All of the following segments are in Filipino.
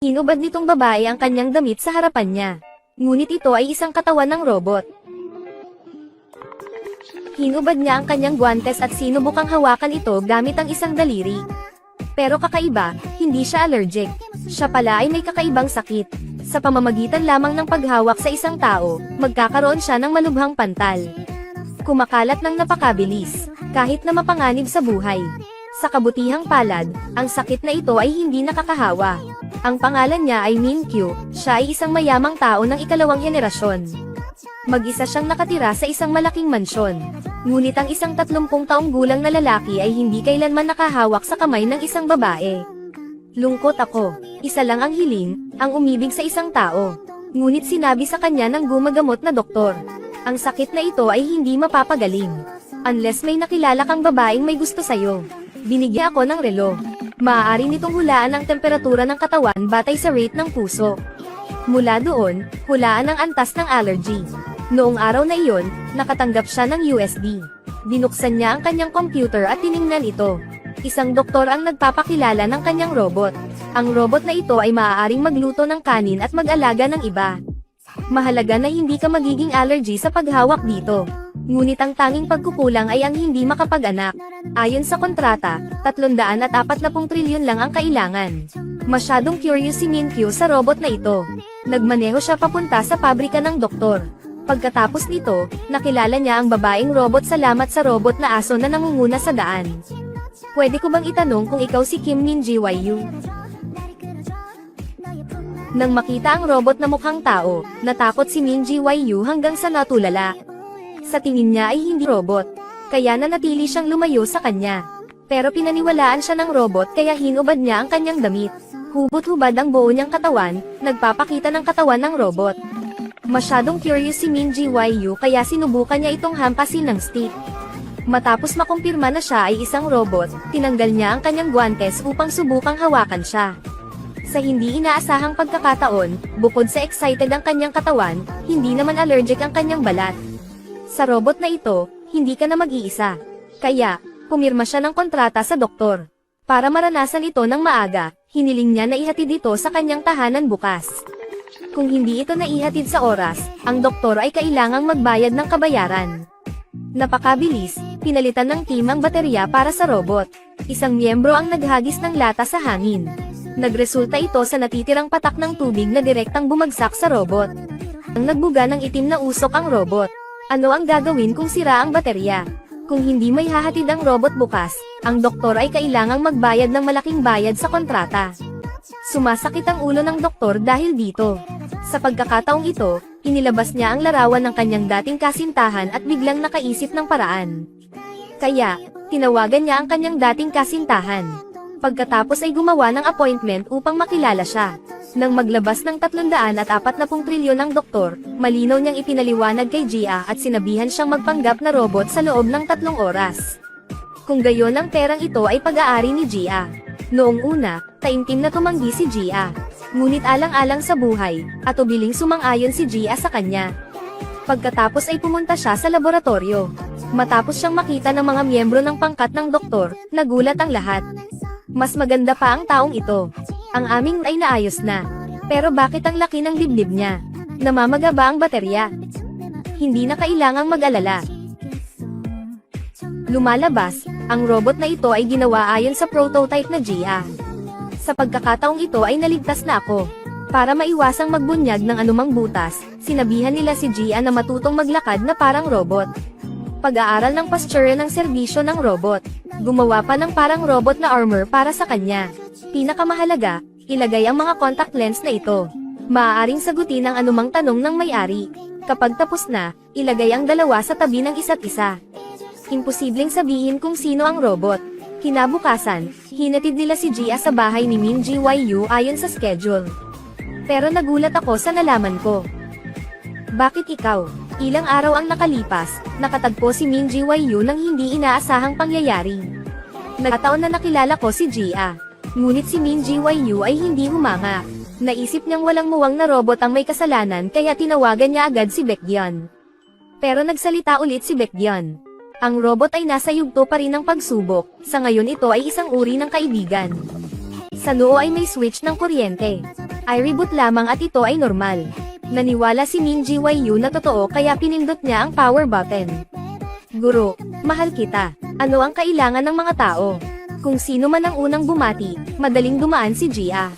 Hinubad nitong babae ang kanyang damit sa harapan niya. Ngunit ito ay isang katawan ng robot. Hinubad niya ang kanyang guwantes at sinubukang hawakan ito gamit ang isang daliri. Pero kakaiba, hindi siya allergic. Siya pala ay may kakaibang sakit. Sa pamamagitan lamang ng paghawak sa isang tao, magkakaroon siya ng malubhang pantal. Kumakalat ng napakabilis, kahit na mapanganib sa buhay. Sa kabutihang palad, ang sakit na ito ay hindi nakakahawa. Ang pangalan niya ay Min Kyu, siya ay isang mayamang tao ng ikalawang henerasyon. Mag-isa siyang nakatira sa isang malaking mansyon. Ngunit ang isang 30 taong gulang na lalaki ay hindi kailanman nakahawak sa kamay ng isang babae. Lungkot ako. Isa lang ang hiling, ang umibig sa isang tao. Ngunit sinabi sa kanya ng gumagamot na doktor. Ang sakit na ito ay hindi mapapagaling. Unless may nakilala kang babaeng may gusto sa'yo. Binigyan ako ng relo. Maaari nitong hulaan ang temperatura ng katawan batay sa rate ng puso. Mula doon, hulaan ang antas ng allergy. Noong araw na iyon, nakatanggap siya ng USD. Binuksan niya ang kanyang computer at tiningnan ito. Isang doktor ang nagpapakilala ng kanyang robot. Ang robot na ito ay maaaring magluto ng kanin at mag-alaga ng iba. Mahalaga na hindi ka magiging allergy sa paghawak dito. Ngunit ang tanging pagkukulang ay ang hindi makapag-anak. Ayon sa kontrata, 340 trilyon lang ang kailangan. Masyadong curious si Min Kyu sa robot na ito. Nagmaneho siya papunta sa pabrika ng doktor. Pagkatapos nito, nakilala niya ang babaeng robot salamat sa robot na aso na nangunguna sa daan. Pwede ko bang itanong kung ikaw si Kim Min Ji-Woo? Nang makita ang robot na mukhang tao, natakot si Min Ji-Woo hanggang sa natulala. Sa tingin niya ay hindi robot, kaya nanatili siyang lumayo sa kanya. Pero pinaniwalaan siya ng robot kaya hinubad niya ang kanyang damit. Hubot-hubad ang buo niyang katawan, nagpapakita ng katawan ng robot. Masyadong curious si Min Ji-Woo kaya sinubukan niya itong hampasin ng stick. Matapos makumpirma na siya ay isang robot, tinanggal niya ang kanyang guwantes upang subukang hawakan siya. Sa hindi inaasahang pagkakataon, bukod sa excited ang kanyang katawan, hindi naman allergic ang kanyang balat. Sa robot na ito, hindi ka na mag-iisa. Kaya, pumirma siya ng kontrata sa doktor. Para maranasan ito ng maaga, hiniling niya na ihatid ito sa kanyang tahanan bukas. Kung hindi ito naihatid sa oras, ang doktor ay kailangang magbayad ng kabayaran. Napakabilis, pinalitan ng team ang baterya para sa robot. Isang miyembro ang naghagis ng lata sa hangin. Nagresulta ito sa natitirang patak ng tubig na direktang bumagsak sa robot. Ang nagbuga ng itim na usok ang robot. Ano ang gagawin kung sira ang baterya? Kung hindi may hahatid ang robot bukas, ang doktor ay kailangang magbayad ng malaking bayad sa kontrata. Sumasakit ang ulo ng doktor dahil dito. Sa pagkakataong ito, inilabas niya ang larawan ng kanyang dating kasintahan at biglang nakaisip ng paraan. Kaya, tinawagan niya ang kanyang dating kasintahan. Pagkatapos ay gumawa ng appointment upang makilala siya. Nang maglabas ng 340 trilyon ang doktor, malinaw niyang ipinaliwanag kay Gia at sinabihan siyang magpanggap na robot sa loob ng 3 oras. Kung gayon ang perang ito ay pag-aari ni Gia. Noong una, taimtim na tumanggi si Gia. Ngunit alang-alang sa buhay, at ubiling sumang-ayon si Gia sa kanya. Pagkatapos ay pumunta siya sa laboratorio. Matapos siyang makita ng mga miyembro ng pangkat ng doktor, nagulat ang lahat. Mas maganda pa ang taong ito. Ang aming ay naayos na. Pero bakit ang laki ng dibdib niya? Namamaga ba ang baterya? Hindi na kailangang mag-alala. Lumalabas, ang robot na ito ay ginawa ayon sa prototype na Gia. Sa pagkakataong ito ay naligtas na ako. Para maiwasang magbunyag ng anumang butas, sinabihan nila si Gia na matutong maglakad na parang robot. Pag-aaral ng posture ng serbisyo ng robot. Gumawa pa ng parang robot na armor para sa kanya. Pinakamahalaga, ilagay ang mga contact lens na ito. Maaaring sagutin ang anumang tanong ng may-ari. Kapag tapos na, ilagay ang dalawa sa tabi ng isa't isa. Imposibleng sabihin kung sino ang robot. Kinabukasan, hinatid nila si Gia sa bahay ni Min Ji-Woo ayon sa schedule. Pero nagulat ako sa nalaman ko. Bakit ikaw? Ilang araw ang nakalipas, nakatagpo si Min Ji-Woo ng hindi inaasahang pangyayari. Nagkataon na nakilala ko si Gia. Ngunit si Min Ji-Woo ay hindi humanga. Naisip niyang walang muwang na robot ang may kasalanan kaya tinawagan niya agad si Baekhyun. Pero nagsalita ulit si Baekhyun. Ang robot ay nasa yugto pa rin ng pagsubok, sa ngayon ito ay isang uri ng kaibigan. Sa noo ay may switch ng kuryente. Ay reboot lamang at ito ay normal. Naniwala si Min Ji-woo na totoo kaya pinindot niya ang power button. Guro, mahal kita. Ano ang kailangan ng mga tao? Kung sino man ang unang bumati, madaling dumaan si Jia.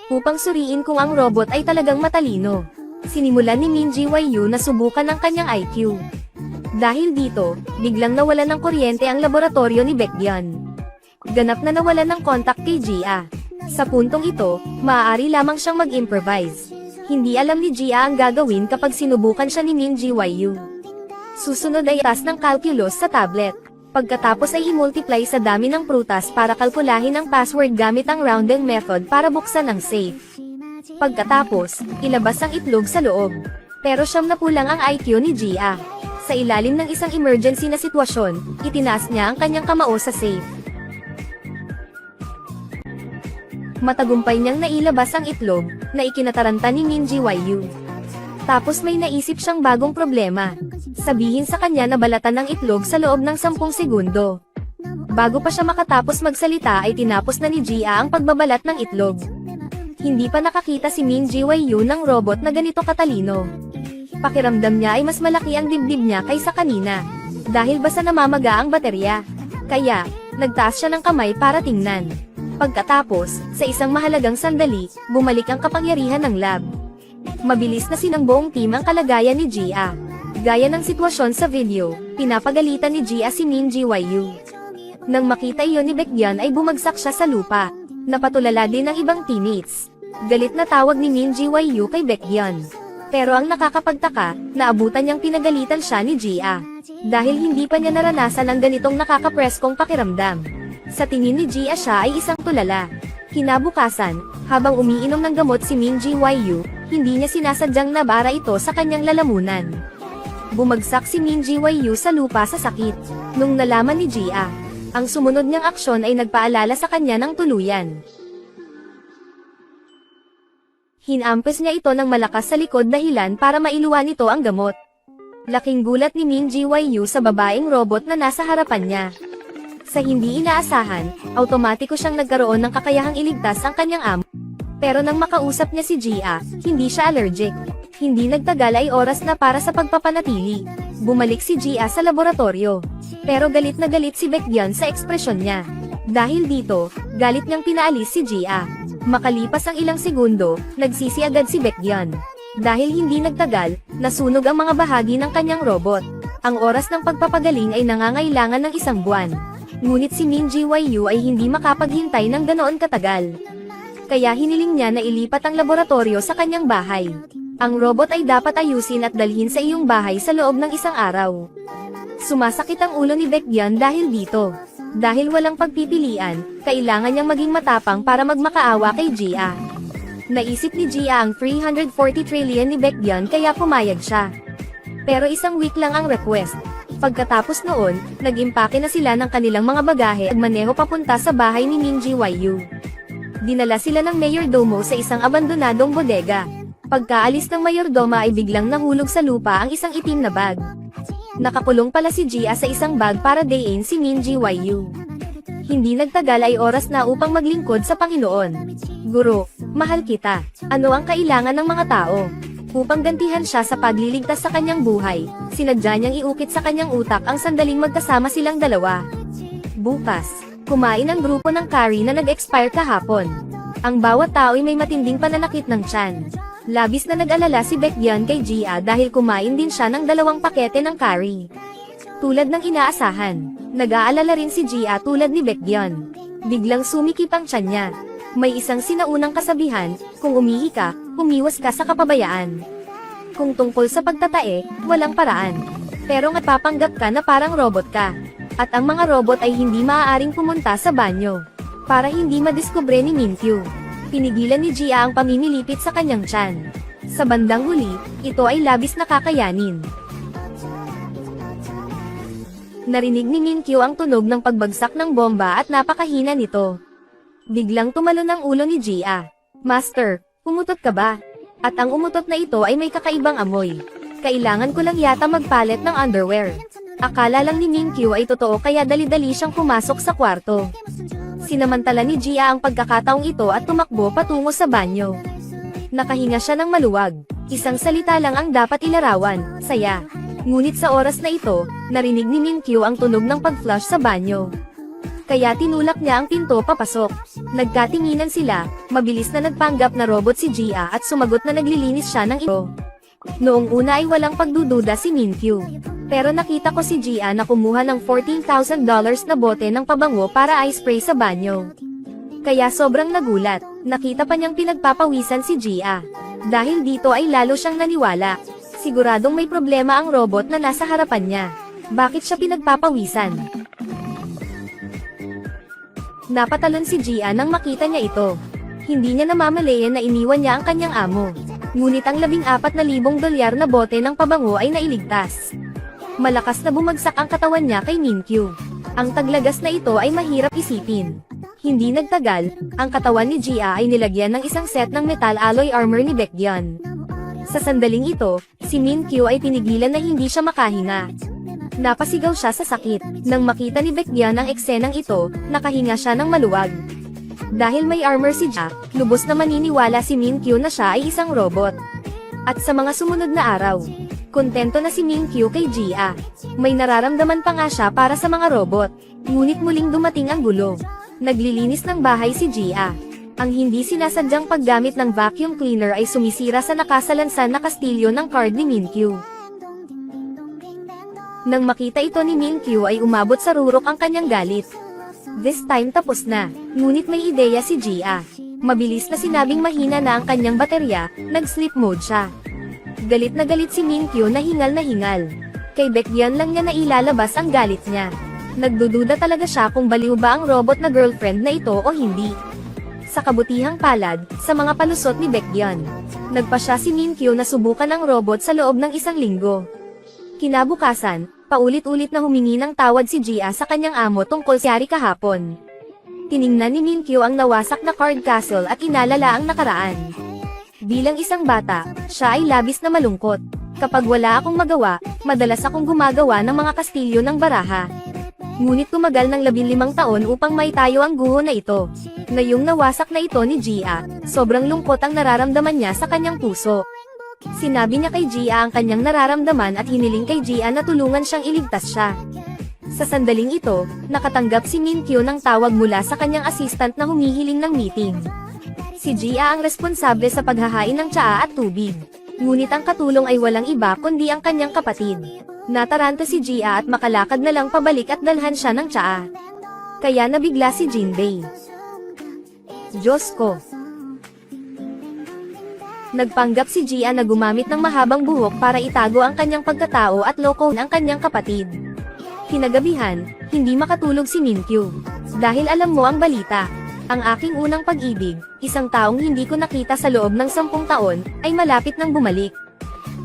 Upang suriin kung ang robot ay talagang matalino. Sinimulan ni Min Ji-woo na subukan ang kanyang IQ. Dahil dito, biglang nawalan ng kuryente ang laboratorio ni Baekhyun. Ganap na nawalan ng kontak kay Jia. Sa puntong ito, maaari lamang siyang mag-improvise. Hindi alam ni Jia ang gagawin kapag sinubukan siya ni Min Ji-woo. Susunod ay task ng calculus sa tablet. Pagkatapos ay i-multiply sa dami ng prutas para kalkulahin ang password gamit ang rounding method para buksan ang safe. Pagkatapos, ilabas ang itlog sa loob. Pero siyam na pulang ang IQ ni Jia. Sa ilalim ng isang emergency na sitwasyon, itinaas niya ang kanyang kamao sa safe. Matagumpay niyang nailabas ang itlog, na ikinataranta ni Min Ji-woo. Tapos may naisip siyang bagong problema. Sabihin sa kanya na balatan ng itlog sa loob ng 10 segundo. Bago pa siya makatapos magsalita ay tinapos na ni Jia ang pagbabalat ng itlog. Hindi pa nakakita si Min Ji-woo ng robot na ganito katalino. Pakiramdam niya ay mas malaki ang dibdib niya kaysa kanina. Dahil basta namamaga ang baterya. Kaya, nagtaas siya ng kamay para tingnan. Pagkatapos, sa isang mahalagang sandali, bumalik ang kapangyarihan ng lab. Mabilis na sinang buong team ang kalagayan ni Jia. Gaya ng sitwasyon sa video, pinapagalitan ni Jia si Min Ji-woo. Nang makita iyon ni Baekhyun ay bumagsak siya sa lupa. Napatulala din ng ibang teammates. Galit na tawag ni Min Ji-woo kay Baekhyun. Pero ang nakakapagtaka, naabutan niyang pinagalitan siya ni Jia. Dahil hindi pa niya naranasan ang ganitong nakakapreskong pakiramdam. Sa tingin ni Jia siya ay isang tulala. Kinabukasan, habang umiinom ng gamot si Min Ji-woo, hindi niya sinasadyang nabara ito sa kanyang lalamunan. Bumagsak si Min Ji-woo sa lupa sa sakit. Nung nalaman ni Jia, ang sumunod niyang aksyon ay nagpaalala sa kanya ng tuluyan. Hinampes niya ito ng malakas sa likod dahilan para mailuwan nito ang gamot. Laking gulat ni Min Ji-woo sa babaeng robot na nasa harapan niya. Sa hindi inaasahan, automatiko siyang nagkaroon ng kakayahang iligtas ang kanyang amo. Pero nang makausap niya si Jia, hindi siya allergic. Hindi nagtagal ay oras na para sa pagpapanatili. Bumalik si Jia sa laboratorio. Pero galit na galit si Baekhyun sa ekspresyon niya. Dahil dito, galit niyang pinaalis si Jia. Makalipas ang ilang segundo, nagsisi agad si Baekhyun. Dahil hindi nagtagal, nasunog ang mga bahagi ng kanyang robot. Ang oras ng pagpapagaling ay nangangailangan ng 1 buwan. Ngunit si Min Ji-woo ay hindi makapaghintay ng ganoon katagal. Kaya hiniling niya na ilipat ang laboratorio sa kanyang bahay. Ang robot ay dapat ayusin at dalhin sa iyong bahay sa loob ng 1 araw. Sumasakit ang ulo ni Baekhyun dahil dito. Dahil walang pagpipilian, kailangan niyang maging matapang para magmakaawa kay Jia. Naisip ni Jia ang 340 trillion ni Baekhyun kaya pumayag siya. Pero 1 week lang ang request. Pagkatapos noon, nag-impake na sila ng kanilang mga bagahe at maneho papunta sa bahay ni Min Ji-woo. Dinala sila ng mayordomo sa isang abandonadong bodega. Pagkaalis ng mayordoma ay biglang nahulog sa lupa ang isang itim na bag. Nakakulong pala si Jia sa isang bag para dayin si Min Ji-woo. Hindi nagtagal ay oras na upang maglingkod sa Panginoon. Guro, mahal kita. Ano ang kailangan ng mga tao? Upang gantihan siya sa pagliligtas sa kanyang buhay, sinadya niyang iukit sa kanyang utak ang sandaling magkasama silang dalawa. Bukas, kumain ang grupo ng curry na nag-expire kahapon. Ang bawat tao ay may matinding pananakit ng tiyan. Labis na nag-alala si Baekhyun kay Jia dahil kumain din siya ng 2 pakete ng curry. Tulad ng inaasahan, nag-aalala rin si Jia tulad ni Baekhyun. Biglang sumikip ang tiyan niya. May isang sinaunang kasabihan, kung umihi ka, umiwas ka sa kapabayaan. Kung tungkol sa pagtatae, walang paraan. Pero napapanggap ka na parang robot ka. At ang mga robot ay hindi maaaring pumunta sa banyo. Para hindi madiskubre ni Minkyu. Pinigilan ni Jia ang pamimilipit sa kanyang tiyan. Sa bandang huli, ito ay labis na kakayanin. Narinig ni Minkyu ang tunog ng pagbagsak ng bomba at napakahina nito. Biglang tumalon ang ulo ni Jia. Master, umutot ka ba? At ang umutot na ito ay may kakaibang amoy. Kailangan ko lang yata magpalit ng underwear. Akala lang ni Minkyu ay totoo kaya dali-dali siyang pumasok sa kwarto. Sinamantala ni Gia ang pagkakataong ito at tumakbo patungo sa banyo. Nakahinga siya ng maluwag. Isang salita lang ang dapat ilarawan, saya. Ngunit sa oras na ito, narinig ni Minkyu ang tunog ng pag-flush sa banyo. Kaya tinulak niya ang pinto papasok. Nagkatinginan sila, mabilis na nagpanggap na robot si Gia at sumagot na naglilinis siya ng ito. Noong una ay walang pagdududa si Minkyu. Pero nakita ko si Gia na kumuha ng $14,000 na bote ng pabango para ice spray sa banyo. Kaya sobrang nagulat, nakita pa niyang pinagpapawisan si Gia. Dahil dito ay lalo siyang naniwala. Siguradong may problema ang robot na nasa harapan niya. Bakit siya pinagpapawisan? Napatalon si Gia nang makita niya ito. Hindi niya namamalayan na iniwan niya ang kanyang amo. Ngunit ang $14,000 na bote ng pabango ay nailigtas. Malakas na bumagsak ang katawan niya kay Minkyu. Ang taglagas na ito ay mahirap isipin. Hindi nagtagal, ang katawan ni Gia ay nilagyan ng isang set ng metal alloy armor ni Baekhyun. Sa sandaling ito, si Minkyu ay pinigilan na hindi siya makahinga. Napasigaw siya sa sakit. Nang makita ni Baekhyun ang eksenang ito, nakahinga siya ng maluwag. Dahil may armor si Gia, lubos na maniniwala si Minkyu na siya ay isang robot. At sa mga sumunod na araw, kontento na si Minkyu kay Gia. May nararamdaman pa nga siya para sa mga robot. Ngunit muling dumating ang gulo. Naglilinis ng bahay si Gia. Ang hindi sinasadyang paggamit ng vacuum cleaner ay sumisira sa nakasalansan na kastilyo ng card ni Minkyu. Nang makita ito ni Minkyu ay umabot sa rurok ang kanyang galit. This time tapos na, ngunit may ideya si Gia. Mabilis na sinabing mahina na ang kanyang baterya, nag-sleep mode siya. Galit na galit si Minkyu na hingal na hingal. Kay Baekhyun lang niya nailalabas ang galit niya. Nagdududa talaga siya kung baliw ba ang robot na girlfriend na ito o hindi. Sa kabutihang palad, sa mga palusot ni Baekhyun, nagpa siya si Minkyu na subukan ang robot sa loob ng 1 linggo. Kinabukasan, paulit-ulit na humingi ng tawad si Gia sa kanyang amo tungkol sa nangyari kahapon. Tiningnan ni Minkyu ang nawasak na card castle at inalala ang nakaraan. Bilang isang bata, siya ay labis na malungkot. Kapag wala akong magawa, madalas akong gumagawa ng mga kastilyo ng baraha. Ngunit tumagal ng 15 taon upang maitayo ang guho na ito. Ngayong nawasak na ito ni Gia, sobrang lungkot ang nararamdaman niya sa kanyang puso. Sinabi niya kay Gia ang kanyang nararamdaman at hiniling kay Gia na tulungan siyang iligtas siya. Sa sandaling ito, nakatanggap si Minkyu ng tawag mula sa kanyang assistant na humihiling ng meeting. Si Gia ang responsable sa paghahain ng tsaa at tubig. Ngunit ang katulong ay walang iba kundi ang kanyang kapatid. Nataranta si Gia at makalakad na lang pabalik at dalhan siya ng tsaa. Kaya nabigla si Jinbei. Diyos ko! Nagpanggap si Gia na gumamit ng mahabang buhok para itago ang kanyang pagkatao at loko ang kanyang kapatid. Kinagabihan, hindi makatulog si Minkyu. Dahil alam mo ang balita. Ang aking unang pag-ibig, isang taong hindi ko nakita sa loob ng 10 taon, ay malapit nang bumalik.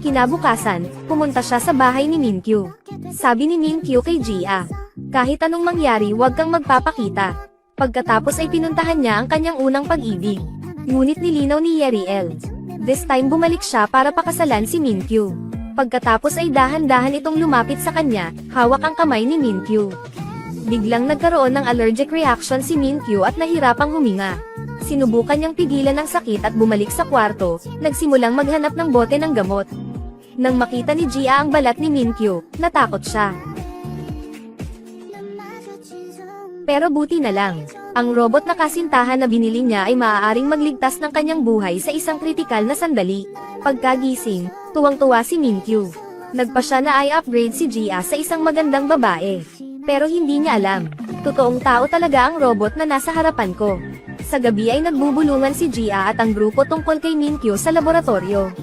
Kinabukasan, pumunta siya sa bahay ni Minkyu. Sabi ni Minkyu kay Gia, kahit anong mangyari huwag kang magpapakita. Pagkatapos ay pinuntahan niya ang kanyang unang pag-ibig. Ngunit nilinaw ni Yeriel. This time bumalik siya para pakasalan si Minkyu. Pagkatapos ay dahan-dahan itong lumapit sa kanya, hawak ang kamay ni Minkyu. Biglang nagkaroon ng allergic reaction si Minkyu at nahirapang huminga. Sinubukan niyang pigilan ang sakit at bumalik sa kwarto, nagsimulang maghanap ng bote ng gamot. Nang makita ni Gia ang balat ni Minkyu, natakot siya. Pero buti na lang, ang robot na kasintahan na binili niya ay maaaring magligtas ng kanyang buhay sa isang kritikal na sandali. Pagkagising, tuwang-tuwa si Minkyu. Nagpa siya na i-upgrade si Gia sa isang magandang babae. Pero hindi niya alam, totoong tao talaga ang robot na nasa harapan ko. Sa gabi ay nagbubulungan si Gia at ang grupo tungkol kay Minkyu sa laboratorio.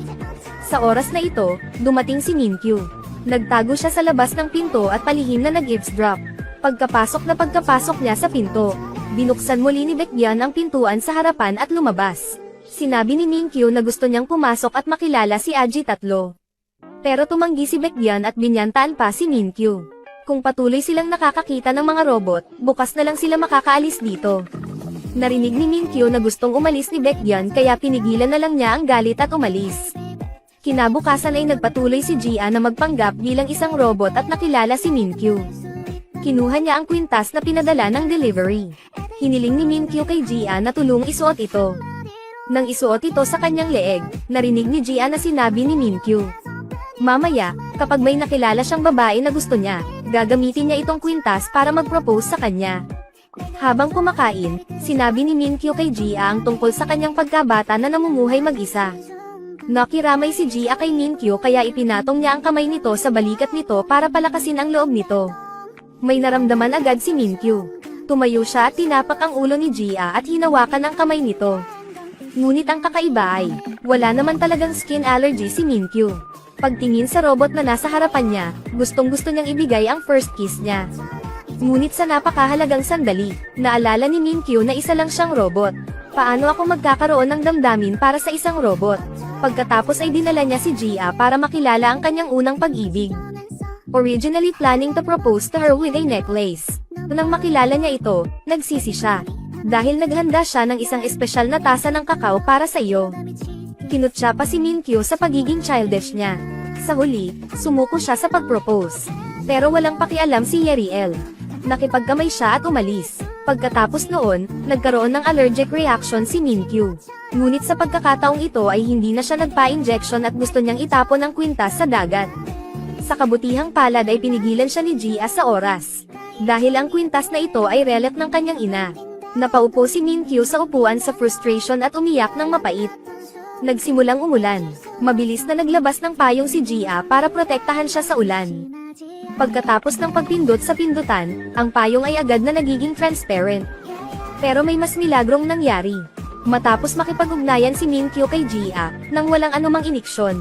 Sa oras na ito, dumating si Minkyu. Nagtago siya sa labas ng pinto at palihim na nag-eavesdrop. Pagkapasok niya sa pinto, binuksan muli ni Baekhyun ang pintuan sa harapan at lumabas. Sinabi ni Minkyu na gusto niyang pumasok at makilala si Aji tatlo. Pero tumanggi si Baekhyun at binyantaan pa si Minkyu. Kung patuloy silang nakakakita ng mga robot, bukas na lang sila makakaalis dito. Narinig ni Minkyu na gustong umalis ni Baekhyun kaya pinigilan na lang niya ang galit at umalis. Kinabukasan ay nagpatuloy si Gia na magpanggap bilang isang robot at nakilala si Minkyu. Kinuha niya ang kwintas na pinadala ng delivery. Hiniling ni Minkyu kay Gia na tulong isuot ito. Nang isuot ito sa kanyang leeg, narinig ni Gia na sinabi ni Minkyu. Mamaya, kapag may nakilala siyang babae na gusto niya, gagamitin niya itong kwintas para mag-propose sa kanya. Habang kumakain, sinabi ni Minkyu kay Gia ang tungkol sa kanyang pagkabata na namumuhay mag-isa. Nakiramay si Gia kay Minkyu kaya ipinatong niya ang kamay nito sa balikat nito para palakasin ang loob nito. May naramdaman agad si Minkyu. Tumayo siya at tinapak ang ulo ni Gia at hinawakan ang kamay nito. Ngunit ang kakaiba ay, wala naman talagang skin allergy si Minkyu. Pagtingin sa robot na nasa harapan niya, gustong-gusto niyang ibigay ang first kiss niya. Ngunit sa napakahalagang sandali, naalala ni Minkyu na isa lang siyang robot. Paano ako magkakaroon ng damdamin para sa isang robot? Pagkatapos ay dinala niya si Gia para makilala ang kanyang unang pag-ibig. Originally planning to propose to her with a necklace. Nang makilala niya ito, nagsisi siya. Dahil naghanda siya ng isang espesyal na tasa ng kakao para sa iyo. Kinutya pa si Minkyu sa pagiging childish niya. Sa huli, sumuko siya sa pag-propose. Pero walang pakialam si Yeriel. Nakipagkamay siya at umalis. Pagkatapos noon, nagkaroon ng allergic reaction si Minkyu. Ngunit sa pagkakataong ito ay hindi na siya nagpa-injection at gusto niyang itapon ang kwintas sa dagat. Sa kabutihang palad ay pinigilan siya ni Gia sa oras. Dahil ang kwintas na ito ay relic ng kanyang ina. Napaupo si Minkyu sa upuan sa frustration at umiyak ng mapait. Nagsimulang umulan. Mabilis na naglabas ng payong si Gia para protektahan siya sa ulan. Pagkatapos ng pagpindot sa pindutan, ang payong ay agad na nagiging transparent. Pero may mas milagrong nangyari. Matapos makipag-ugnayan si Minkyu kay Gia, nang walang anumang iniksyon.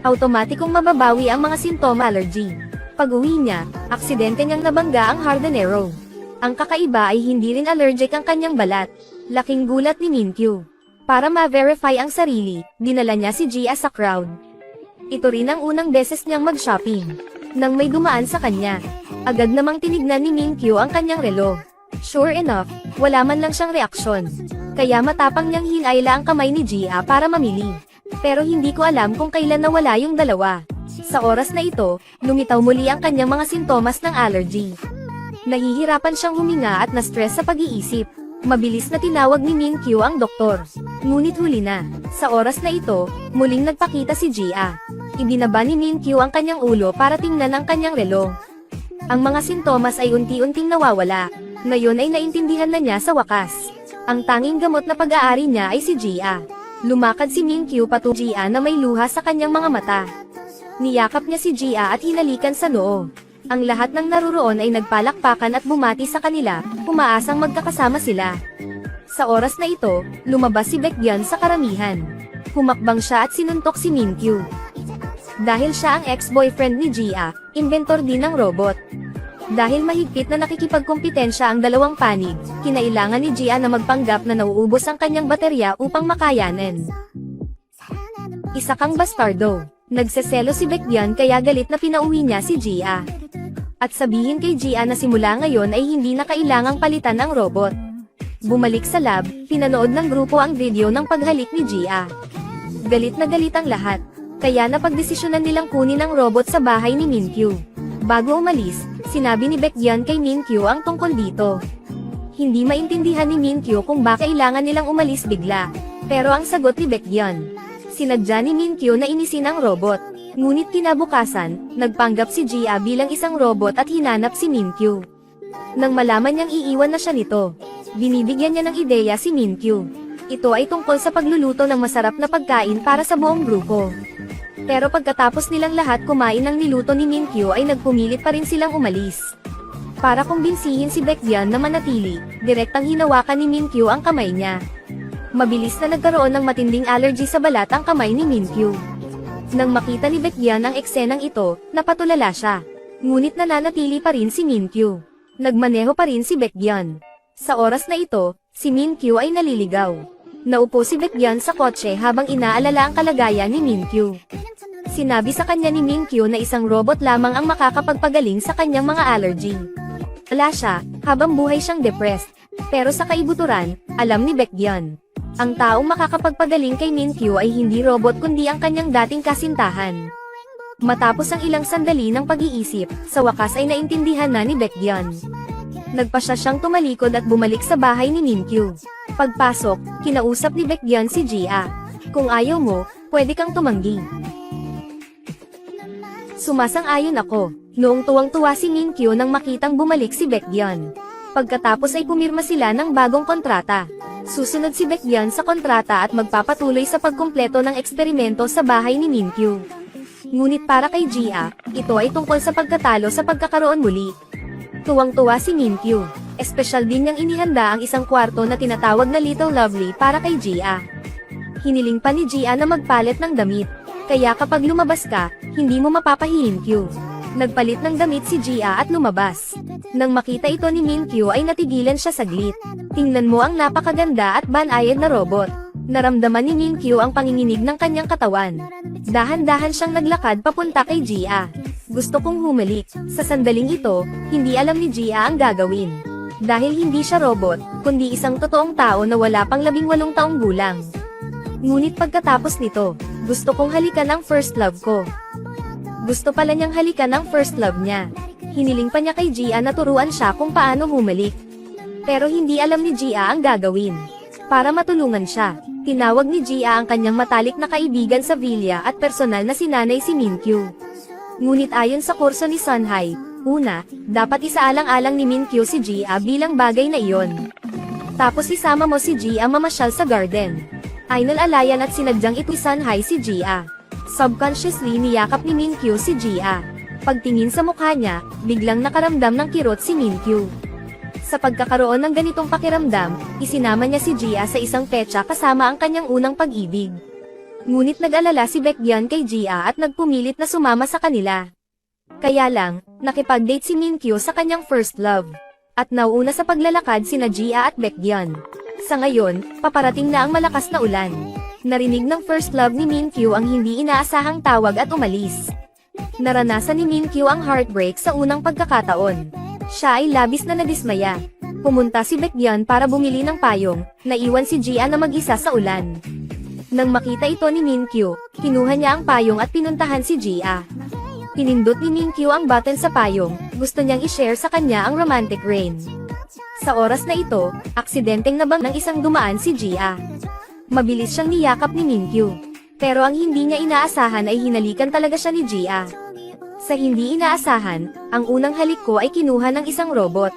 Automatikong mababawi ang mga sintoma allergy. Pag-uwi niya, aksidente niyang nabangga ang hardenero. Ang kakaiba ay hindi rin allergic ang kanyang balat. Laking gulat ni Minkyu. Para ma-verify ang sarili, dinala niya si Gia sa crowd. Ito rin ang unang beses niyang mag-shopping. Nang may dumaan sa kanya, agad namang tinignan ni Minkyu ang kanyang relo. Sure enough, wala man lang siyang reaksyon. Kaya matapang niyang hinayla ang kamay ni Gia para mamili. Pero hindi ko alam kung kailan nawala yung dalawa. Sa oras na ito, lumitaw muli ang kanyang mga sintomas ng allergy. Nahihirapan siyang huminga at na-stress sa pag-iisip. Mabilis na tinawag ni Minkyu ang doktor. Ngunit huli na. Sa oras na ito, muling nagpakita si Gia. Ibinaba ni Minkyu ang kanyang ulo para tingnan ang kanyang relo. Ang mga sintomas ay unti-unting nawawala. Ngayon ay naintindihan na niya sa wakas. Ang tanging gamot na pag-aari niya ay si Gia. Lumakad si Minkyu patungo kay Gia na may luha sa kanyang mga mata. Niyakap niya si Gia at hinalikan sa noo. Ang lahat ng naruroon ay nagpalakpakan at bumati sa kanila, umaasang magkakasama sila. Sa oras na ito, lumabas si Baekhyun sa karamihan. Humakbang siya at sinuntok si Minkyu. Dahil siya ang ex-boyfriend ni Gia, inventor din ng robot. Dahil mahigpit na nakikipagkompetensya ang dalawang panig, kinailangan ni Gia na magpanggap na nauubos ang kanyang baterya upang makayanan. Isa kang bastardo. Nagseselo si Baekhyun kaya galit na pinauwi niya si Gia. At sabihin kay Gia na simula ngayon ay hindi na kailangang palitan ang robot. Bumalik sa lab, pinanood ng grupo ang video ng paghalik ni Gia. Galit na galit ang lahat, kaya napagdesisyonan nilang kunin ang robot sa bahay ni Minkyu. Bago umalis, sinabi ni Baekhyun kay Minkyu ang tungkol dito. Hindi maintindihan ni Minkyu kung bakit kailangan nilang umalis bigla, pero ang sagot ni Baekhyun. Sinadya ni Minkyu na inisin ang robot. Ngunit kinabukasan, nagpanggap si Gia bilang isang robot at hinanap si Minkyu. Nang malaman niyang iiwan na siya nito, binibigyan niya ng ideya si Minkyu. Ito ay tungkol sa pagluluto ng masarap na pagkain para sa buong grupo. Pero pagkatapos nilang lahat kumain ng niluto ni Minkyu ay nagpumilit pa rin silang umalis. Para kumbinsihin si Baekhyun na manatili, direktang hinawakan ni Minkyu ang kamay niya. Mabilis na nagkaroon ng matinding allergy sa balat ang kamay ni Minkyu. Nang makita ni Baekhyun ang eksenang ito, napatulala siya. Ngunit nananatili pa rin si Minkyu. Nagmaneho pa rin si Baekhyun. Sa oras na ito, si Minkyu ay naliligaw. Naupo si Baekhyun sa kotse habang inaalala ang kalagayan ni Minkyu. Sinabi sa kanya ni Minkyu na isang robot lamang ang makakapagpagaling sa kanyang mga allergy. Wala siya, habang buhay siyang depressed. Pero sa kaibuturan, alam ni Baekhyun. Ang taong makakapagpagaling kay Minkyu ay hindi robot kundi ang kanyang dating kasintahan. Matapos ang ilang sandali ng pag-iisip, sa wakas ay naintindihan na ni Baekhyun. Nagpasya siyang tumalikod at bumalik sa bahay ni Minkyu. Pagpasok, kinausap ni Baekhyun si Gia. Kung ayaw mo, pwede kang tumanggi. Sumasang-ayon ako. Noong tuwang-tuwa si Minkyu nang makitang bumalik si Baekhyun. Pagkatapos ay pumirma sila ng bagong kontrata. Susunod si Baekhyun sa kontrata at magpapatuloy sa pagkumpleto ng eksperimento sa bahay ni Minkyu. Ngunit para kay Gia, ito ay tungkol sa pagkatalo sa pagkakaroon muli. Tuwang-tuwa si Minkyu. Espesyal din niyang inihanda ang isang kwarto na tinatawag na Little Lovely para kay Gia. Hiniling pa ni Gia na magpalit ng damit. Kaya kapag lumabas ka, hindi mo mapapahihinkyu. Nagpalit ng damit si Gia at lumabas. Nang makita ito ni Minkyu ay natigilan siya saglit. Tingnan mo ang napakaganda at banayad na robot. Naramdaman ni Minkyu ang panginginig ng kanyang katawan. Dahan-dahan siyang naglakad papunta kay Gia. Gusto kong humalik. Sa sandaling ito, hindi alam ni Gia ang gagawin. Dahil hindi siya robot, kundi isang totoong tao na wala pang 18 taong gulang. Ngunit pagkatapos nito, gusto kong halikan ang first love ko. Gusto pala niyang halikan ang first love niya. Hiniling pa niya kay Gia na turuan siya kung paano humalik. Pero hindi alam ni Gia ang gagawin. Para matulungan siya, tinawag ni Gia ang kanyang matalik na kaibigan sa villa at personal na sinanay si Minkyu. Ngunit ayon sa kurso ni Sunhye, una, dapat isaalang-alang ni Minkyu si Gia bilang bagay na iyon. Tapos isama mo si Gia mamasyal sa garden. Ainal-alayan at sinadyang ito Sunhye si Gia. Subconsciously niyakap ni Minkyu si Gia. Pagtingin sa mukha niya, biglang nakaramdam ng kirot si Minkyu. Sa pagkakaroon ng ganitong pakiramdam, isinama niya si Gia sa isang petsa kasama ang kanyang unang pag-ibig. Ngunit nag-alala si Baekhyun kay Gia at nagpumilit na sumama sa kanila. Kaya lang, nakipag-date si Minkyu sa kanyang first love. At nauuna sa paglalakad sina Gia at Baekhyun. Sa ngayon, paparating na ang malakas na ulan. Narinig ng first love ni Minkyu ang hindi inaasahang tawag at umalis. Naranasan ni Minkyu ang heartbreak sa unang pagkakataon. Siya ay labis na nadismaya. Pumunta si Baekhyun para bumili ng payong, naiwan si Gia na mag-isa sa ulan. Nang makita ito ni Minkyu, kinuha niya ang payong at pinuntahan si Gia. Pinindot ni Minkyu ang button sa payong, gusto niyang i-share sa kanya ang romantic rain. Sa oras na ito, aksidenteng nabang ng isang dumaan si Gia. Mabilis siyang niyakap ni Minkyu. Pero ang hindi niya inaasahan ay hinalikan talaga siya ni Gia. Sa hindi inaasahan, ang unang halik ko ay kinuha ng isang robot.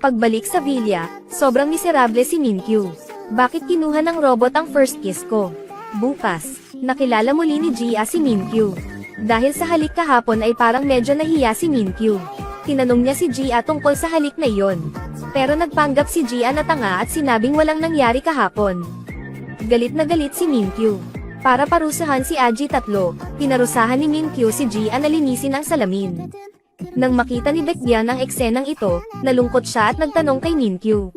Pagbalik sa villa, sobrang miserable si Minkyu. Bakit kinuha ng robot ang first kiss ko? Bukas, nakilala muli ni Gia si Minkyu. Dahil sa halik kahapon ay parang medyo nahiya si Minkyu. Tinanong niya si Gia tungkol sa halik na iyon. Pero nagpanggap si Gia na tanga at sinabing walang nangyari kahapon. Galit na galit si Minkyu. Para parusahan si Aji tatlo, pinarusahan ni Minkyu si Gia na linisin ang salamin. Nang makita ni Baekhyun ang eksenang ito, nalungkot siya at nagtanong kay Minkyu.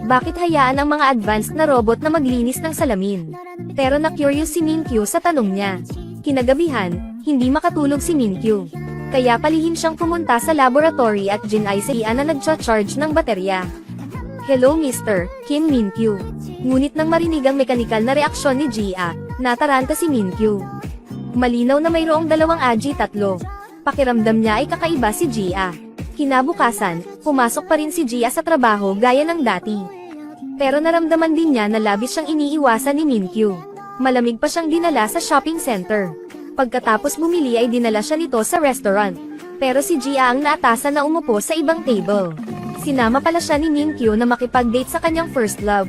Bakit hayaan ang mga advanced na robot na maglinis ng salamin? Pero na-curious si Minkyu sa tanong niya. Kinagabihan, hindi makatulog si Minkyu. Kaya palihim siyang pumunta sa laboratory at ginay si Gia na nagcha-charge ng baterya. Hello Mr. Kim Minkyu. Ngunit nang marinig ang mekanikal na reaksyon ni Gia, nataranta si Minkyu. Malinaw na mayroong dalawang Aji tatlo. Pakiramdam niya ay kakaiba si Gia. Kinabukasan, pumasok pa rin si Gia sa trabaho gaya ng dati. Pero naramdaman din niya na labis siyang iniiwasan ni Minkyu. Malamig pa siyang dinala sa shopping center. Pagkatapos bumili ay dinala siya nito sa restaurant. Pero si Gia ang naatasan na umupo sa ibang table. Sinama pala siya ni Minkyu na makipag-date sa kanyang first love.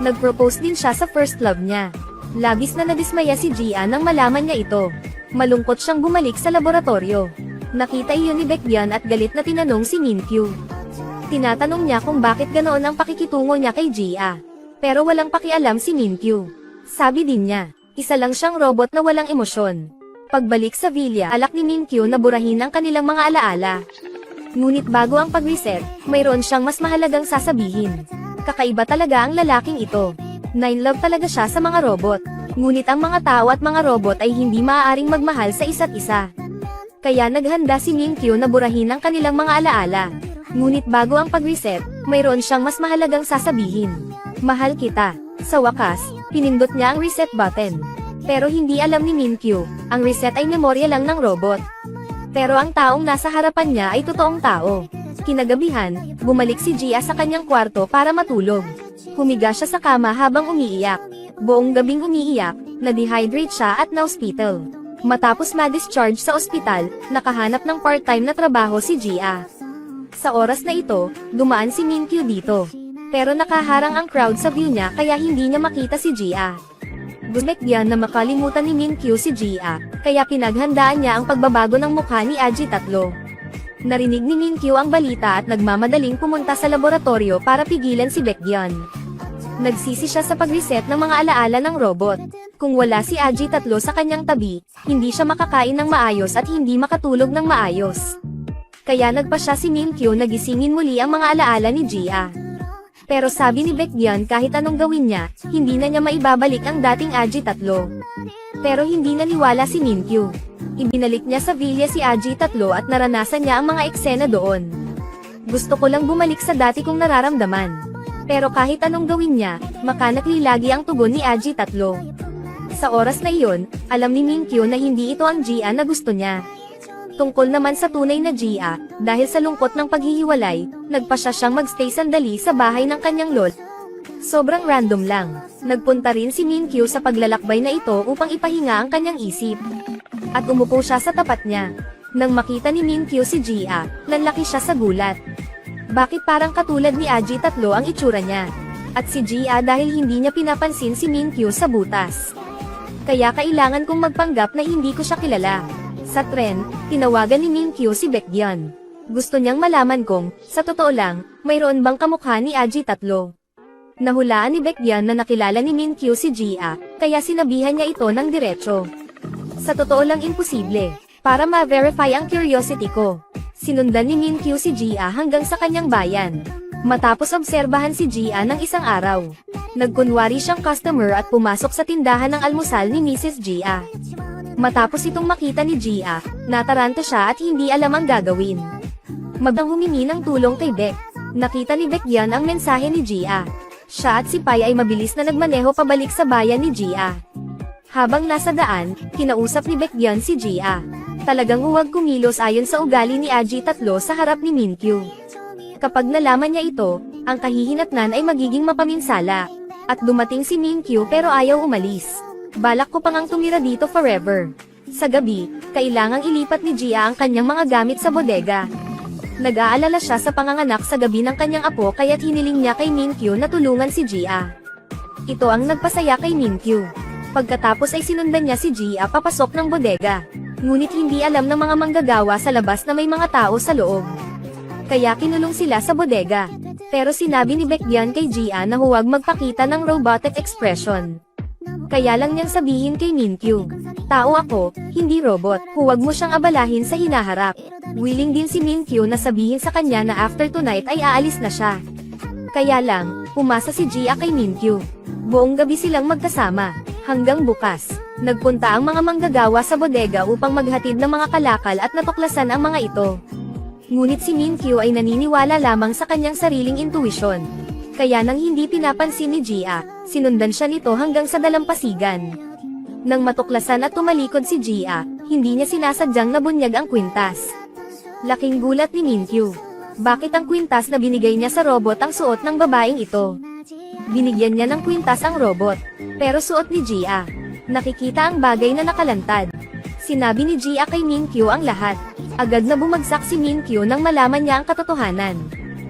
Nag-propose din siya sa first love niya. Labis na nadismaya si Gia nang malaman niya ito. Malungkot siyang bumalik sa laboratorio. Nakita iyon ni Baekhyun at galit na tinanong si Minkyu. Tinatanong niya kung bakit ganoon ang pakikitungo niya kay Gia. Pero walang pakialam si Minkyu. Sabi din niya, isa lang siyang robot na walang emosyon. Pagbalik sa villa, alak ni Minkyu na burahin ang kanilang mga alaala. Ngunit bago ang pag-reset, mayroon siyang mas mahalagang sasabihin. Kakaiba talaga ang lalaking ito. Nine-love talaga siya sa mga robot. Ngunit ang mga tao at mga robot ay hindi maaaring magmahal sa isa't isa. Kaya naghanda si Minkyu na burahin ang kanilang mga alaala. Ngunit bago ang pag-reset, mayroon siyang mas mahalagang sasabihin. Mahal kita. Sa wakas, pinindot niya ang reset button. Pero hindi alam ni Minkyu, ang reset ay memorya lang ng robot. Pero ang taong nasa harapan niya ay totoong tao. Kinagabihan, bumalik si Gia sa kanyang kwarto para matulog. Humiga siya sa kama habang umiiyak. Buong gabing umiiyak, na-dehydrate siya at na-hospital. Matapos ma-discharge sa ospital, nakahanap ng part-time na trabaho si Gia. Sa oras na ito, dumaan si Minkyu dito. Pero nakaharang ang crowd sa view niya kaya hindi niya makita si Gia. Gusto niya na makalimutan ni Minkyu si Gia, kaya pinaghandaan niya ang pagbabago ng mukha ni Aji Tatlo. Narinig ni Minkyu ang balita at nagmamadaling pumunta sa laboratorio para pigilan si Baekhyun. Nagsisi siya sa pag-reset ng mga alaala ng robot. Kung wala si Aji Tatlo sa kanyang tabi, hindi siya makakain ng maayos at hindi makatulog ng maayos. Kaya nagpa siya si Minkyu na gisingin muli ang mga alaala ni Gia. Pero sabi ni Baekhyun kahit anong gawin niya, hindi na niya maibabalik ang dating Aji Tatlo. Pero hindi naniwala si Minkyu. Ibinalik niya sa villa si Aji Tatlo at naranasan niya ang mga eksena doon. Gusto ko lang bumalik sa dati kong nararamdaman. Pero kahit anong gawin niya, makanakli lagi ang tugon ni Aji Tatlo. Sa oras na iyon, alam ni Minkyu na hindi ito ang Gia na gusto niya. Tungkol naman sa tunay na Gia, dahil sa lungkot ng paghihiwalay, nagpa siya siyang magstay sandali sa bahay ng kanyang lol. Sobrang random lang. Nagpunta rin si Minkyu sa paglalakbay na ito upang ipahinga ang kanyang isip. At umupo siya sa tapat niya. Nang makita ni Minkyu si Gia, nanlaki siya sa gulat. Bakit parang katulad ni Aji Tatlo ang itsura niya? At si Gia dahil hindi niya pinapansin si Minkyu sa butas. Kaya kailangan kong magpanggap na hindi ko siya kilala. Sa tren, tinawagan ni Minkyu si Baekhyun. Gusto niyang malaman kung, sa totoo lang, mayroon bang kamukha ni Aji Tatlo. Nahulaan ni Baekhyun na nakilala ni Minkyu si Gia, kaya sinabihan niya ito ng diretso. Sa totoo lang imposible, para ma-verify ang curiosity ko. Sinundan ni Minkyu si Gia hanggang sa kanyang bayan. Matapos obserbahan si Gia ng isang araw, nagkunwari siyang customer at pumasok sa tindahan ng almusal ni Mrs. Gia. Matapos itong makita ni Gia, nataranta siya at hindi alam ang gagawin. Magdang humingi ng tulong kay Baek. Nakita ni Baekhyun ang mensahe ni Gia. Siya at si Pai ay mabilis na nagmaneho pabalik sa bayan ni Gia. Habang nasa daan, kinausap ni Baekhyun si Gia. Talagang huwag kumilos ayon sa ugali ni Aji Tatlo sa harap ni Minkyu. Kapag nalaman niya ito, ang kahihinatnan ay magiging mapaminsala. At dumating si Minkyu pero ayaw umalis. Balak ko pang ang tumira dito forever. Sa gabi, kailangang ilipat ni Gia ang kanyang mga gamit sa bodega. Nag-aalala siya sa panganganak sa gabi ng kanyang apo kaya't hiniling niya kay Minkyu na tulungan si Gia. Ito ang nagpasaya kay Minkyu. Pagkatapos ay sinundan niya si Gia papasok ng bodega. Ngunit hindi alam ng mga manggagawa sa labas na may mga tao sa loob. Kaya kinulong sila sa bodega. Pero sinabi ni Baekhyun kay Gia na huwag magpakita ng robotic expression. Kaya lang niyang sabihin kay Minkyu, tao ako, hindi robot, huwag mo siyang abalahin sa hinaharap. Willing din si Minkyu na sabihin sa kanya na after tonight ay aalis na siya. Kaya lang, pumasa si Gia kay Minkyu. Buong gabi silang magkasama, hanggang bukas. Nagpunta ang mga manggagawa sa bodega upang maghatid ng mga kalakal at natuklasan ang mga ito. Ngunit si Minkyu ay naniniwala lamang sa kanyang sariling intuisyon. Kaya nang hindi pinapansin ni Gia, sinundan siya nito hanggang sa dalampasigan. Nang matuklasan at tumalikod si Gia, hindi niya sinasadyang nabunyag ang kwintas. Laking gulat ni Minkyu. Bakit ang kwintas na binigay niya sa robot ang suot ng babaeng ito? Binigyan niya ng kwintas ang robot, pero suot ni Gia. Nakikita ang bagay na nakalantad. Sinabi ni Gia kay Minkyu ang lahat. Agad na bumagsak si Minkyu nang malaman niya ang katotohanan.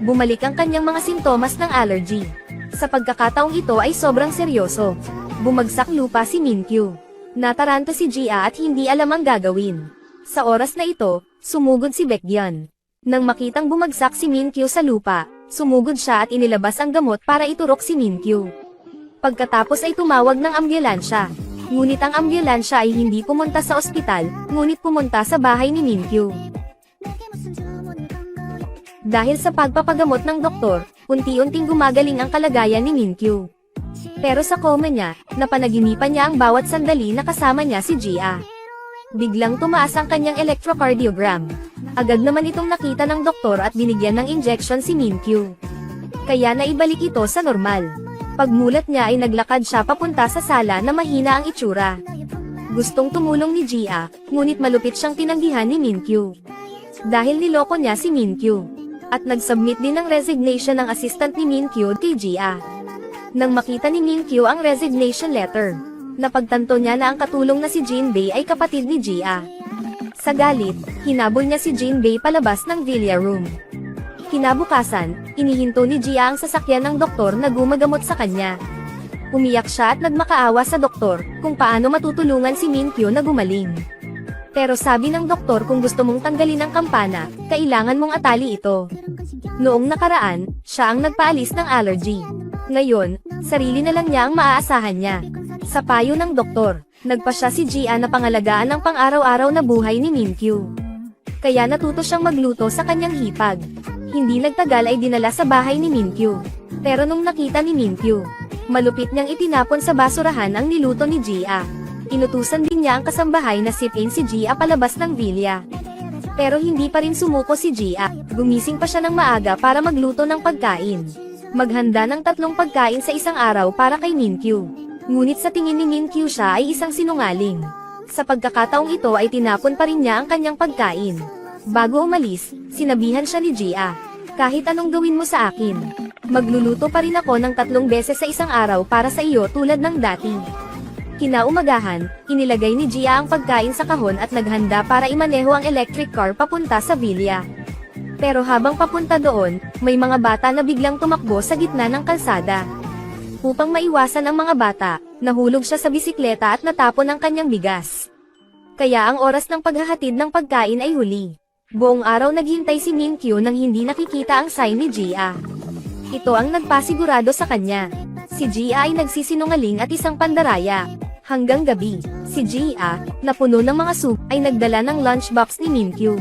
Bumalik ang kanyang mga sintomas ng allergy. Sa pagkakataong ito ay sobrang seryoso. Bumagsak lupa si Minkyu. Nataranta si Gia at hindi alam ang gagawin. Sa oras na ito, sumugod si Baekhyun. Nang makitang bumagsak si Minkyu sa lupa, sumugod siya at inilabas ang gamot para iturok si Minkyu. Pagkatapos ay tumawag ng ambulansya. Ngunit ang ambulansya ay hindi pumunta sa ospital, ngunit pumunta sa bahay ni Minkyu. Dahil sa pagpapagamot ng doktor, unti-unting gumagaling ang kalagayan ni Minkyu. Pero sa coma niya, napanaginipan niya ang bawat sandali na kasama niya si Gia. Biglang tumaas ang kanyang electrocardiogram. Agad naman itong nakita ng doktor at binigyan ng injection si Minkyu. Kaya naibalik ito sa normal. Pagmulat niya ay naglakad siya papunta sa sala na mahina ang itsura. Gustong tumulong ni Gia, ngunit malupit siyang tinanggihan ni Minkyu. Dahil niloko niya si Minkyu. At nag-submit din ng resignation ng assistant ni Min-kyu kay Gia. Nang makita ni Min-kyu ang resignation letter, napagtanto niya na ang katulong na si Jinbei ay kapatid ni Gia. Sa galit, hinabol niya si Jinbei palabas ng villa room. Kinabukasan, inihinto ni Gia ang sasakyan ng doktor na gumagamot sa kanya. Umiyak siya at nagmakaawa sa doktor kung paano matutulungan si Min-kyu na gumaling. Pero sabi ng doktor kung gusto mong tanggalin ang kampana, kailangan mong atali ito. Noong nakaraan, siya ang nagpaalis ng allergy. Ngayon, sarili na lang niya ang maaasahan niya. Sa payo ng doktor, nagpasya si Gia na pangalagaan ang pang-araw-araw na buhay ni Min-kyu. Kaya natuto siyang magluto sa kanyang hipag. Hindi nagtagal ay dinala sa bahay ni Min-kyu. Pero nung nakita ni Min-kyu, malupit niyang itinapon sa basurahan ang niluto ni Gia. Inutusan din niya ang kasambahay na sipin si Gia palabas ng villa. Pero hindi pa rin sumuko si Gia, gumising pa siya ng maaga para magluto ng pagkain. Maghanda ng 3 pagkain sa isang araw para kay Min-kyu. Ngunit sa tingin ni Min-kyu siya ay isang sinungaling. Sa pagkakataong ito ay tinapon pa rin niya ang kanyang pagkain. Bago umalis, sinabihan siya ni Gia, "Kahit anong gawin mo sa akin, magluluto pa rin ako ng 3 beses sa isang araw para sa iyo tulad ng dati." Kinaumagahan, inilagay ni Gia ang pagkain sa kahon at naghanda para imaneho ang electric car papunta sa villa. Pero habang papunta doon, may mga bata na biglang tumakbo sa gitna ng kalsada. Upang maiwasan ang mga bata, nahulog siya sa bisikleta at natapon ang kanyang bigas. Kaya ang oras ng paghahatid ng pagkain ay huli. Buong araw naghintay si Min-kyu nang hindi nakikita ang sign ni Gia. Ito ang nagpasigurado sa kanya. Si Gia ay nagsisinungaling at isang pandaraya. Hanggang gabi, si Gia, na puno ng mga soup, ay nagdala ng lunchbox ni Min-kyu.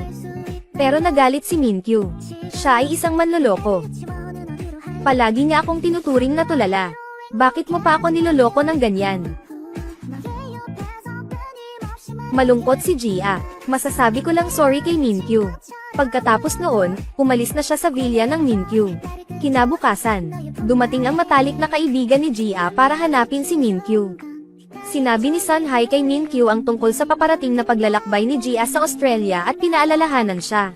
Pero nagalit si Min-kyu. Siya ay isang manloloko. Palagi niya akong tinuturing na tulala. Bakit mo pa ako niloloko ng ganyan? Malungkot si Gia. Masasabi ko lang sorry kay Min-kyu. Pagkatapos noon, umalis na siya sa villa ng Min-kyu. Kinabukasan, dumating ang matalik na kaibigan ni Gia para hanapin si Min-kyu. Sinabi ni Sunhye kay Min-kyu ang tungkol sa paparating na paglalakbay ni Gia sa Australia at pinaalalahanan siya.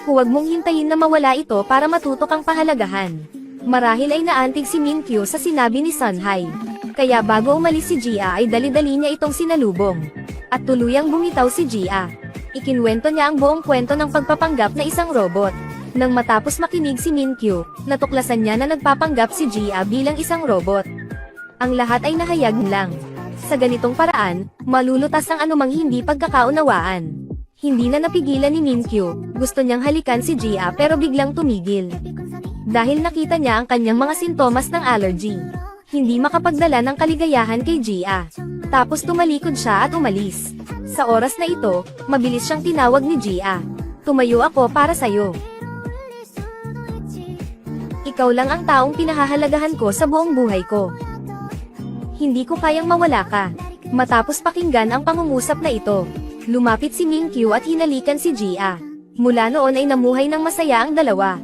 Huwag mong hintayin na mawala ito para matuto kang pahalagahan. Marahil ay naantig si Min-kyu sa sinabi ni Sunhye. Kaya bago umalis si Gia ay dali-dali niya itong sinalubong. At tuluyang bumitaw si Gia. Ikinwento niya ang buong kwento ng pagpapanggap na isang robot. Nang matapos makinig si Min-kyu, natuklasan niya na nagpapanggap si Gia bilang isang robot. Ang lahat ay nahayag lang. Sa ganitong paraan, malulutas ang anumang hindi pagkakaunawaan. Hindi na napigilan ni Min-kyu, gusto niyang halikan si Gia pero biglang tumigil. Dahil nakita niya ang kanyang mga sintomas ng allergy. Hindi makapagdala ng kaligayahan kay Gia. Tapos tumalikod siya at umalis. Sa oras na ito, mabilis siyang tinawag ni Gia. "Tumayo ako para sayo. Ikaw lang ang taong pinahahalagahan ko sa buong buhay ko. Hindi ko kayang mawala ka." Matapos pakinggan ang pangungusap na ito, lumapit si Min-kyu at hinalikan si Gia. Mula noon ay namuhay ng masaya ang dalawa.